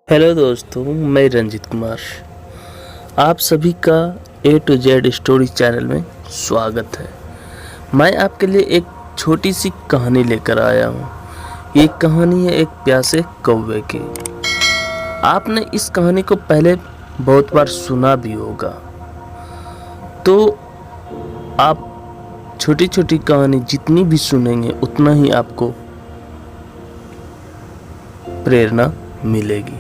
Hello दोस्तों, मैं रंजित कुमार। आप सभी का ए टू जेड स्टोरी चैनल में स्वागत है। मैं आपके लिए एक छोटी सी कहानी लेकर आया हूँ। ये कहानी है एक प्यासे कौवे की। आपने इस कहानी को पहले बहुत बार सुना भी होगा, तो आप छोटी छोटी कहानी जितनी भी सुनेंगे उतना ही आपको प्रेरणा मिलेगी।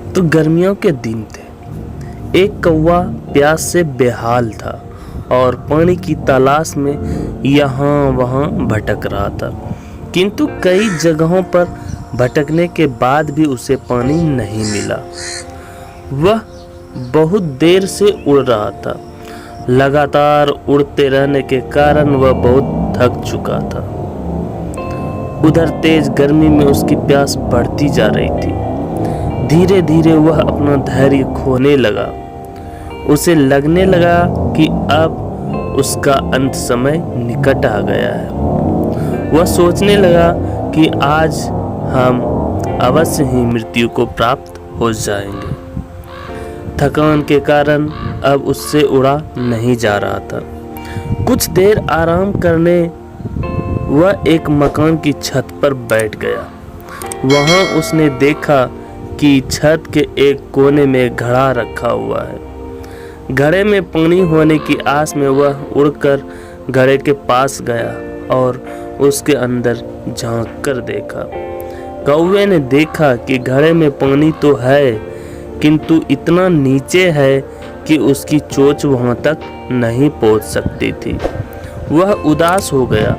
तो गर्मियों के दिन थे। एक कौवा प्यास से बेहाल था और पानी की तलाश में यहाँ वहाँ भटक रहा था, किंतु कई जगहों पर भटकने के बाद भी उसे पानी नहीं मिला। वह बहुत देर से उड़ रहा था। लगातार उड़ते रहने के कारण वह बहुत थक चुका था। उधर तेज गर्मी में उसकी प्यास बढ़ती जा रही थी। धीरे धीरे वह अपना धैर्य खोने लगा। उसे लगने लगा कि अब उसका अंत समय निकट आ गया है। वह सोचने लगा कि आज हम अवश्य ही मृत्यु को प्राप्त हो जाएंगे। थकान के कारण अब उससे उड़ा नहीं जा रहा था। कुछ देर आराम करने वह एक मकान की छत पर बैठ गया। वहां उसने देखा कि छत के एक कोने में घड़ा रखा हुआ है। घड़े में पानी होने की आस में वह उड़कर घड़े के पास गया और उसके अंदर झांक कर देखा। कौवे ने देखा कि घड़े में पानी तो है, किंतु इतना नीचे है कि उसकी चोंच वहां तक नहीं पहुंच सकती थी। वह उदास हो गया।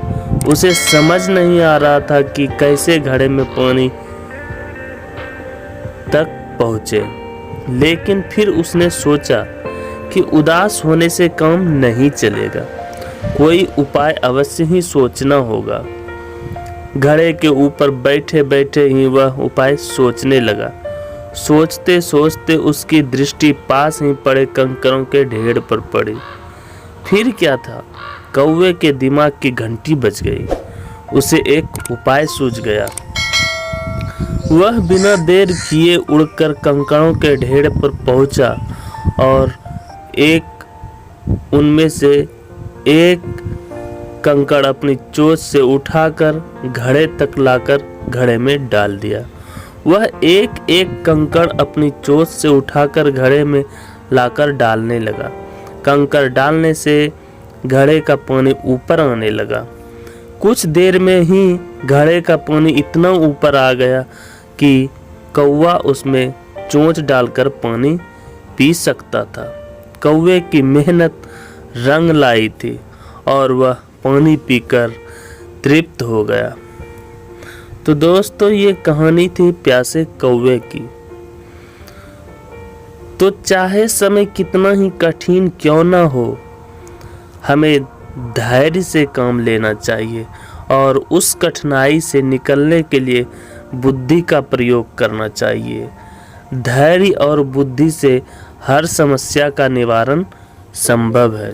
उसे समझ नहीं आ रहा था कि कैसे घड़े में पानी तक पहुंचे। लेकिन फिर उसने सोचा कि उदास होने से काम नहीं चलेगा, कोई उपाय अवश्य ही सोचना होगा। घड़े के ऊपर बैठे बैठे ही वह उपाय सोचने लगा। सोचते सोचते उसकी दृष्टि पास ही पड़े कंकरों के ढेर पर पड़ी। फिर क्या था, कौवे के दिमाग की घंटी बज गई। उसे एक उपाय सूझ गया। वह बिना देर किए उड़कर कंकड़ों के ढेर पर पहुंचा और उनमें से एक कंकड़ अपनी चोंच से उठाकर घड़े तक लाकर घड़े में डाल दिया। वह एक एक कंकड़ अपनी चोंच से उठाकर घड़े में लाकर डालने लगा। कंकड़ डालने से घड़े का पानी ऊपर आने लगा। कुछ देर में ही घड़े का पानी इतना ऊपर आ गया कि कौवा उसमें चोंच डालकर पानी पी सकता था। कौवे की मेहनत रंग लाई थी और वह पानी पीकर तृप्त हो गया। तो दोस्तों, ये कहानी थी प्यासे कौवे की। तो चाहे समय कितना ही कठिन क्यों ना हो, हमें धैर्य से काम लेना चाहिए और उस कठिनाई से निकलने के लिए बुद्धि का प्रयोग करना चाहिए। धैर्य और बुद्धि से हर समस्या का निवारण संभव है।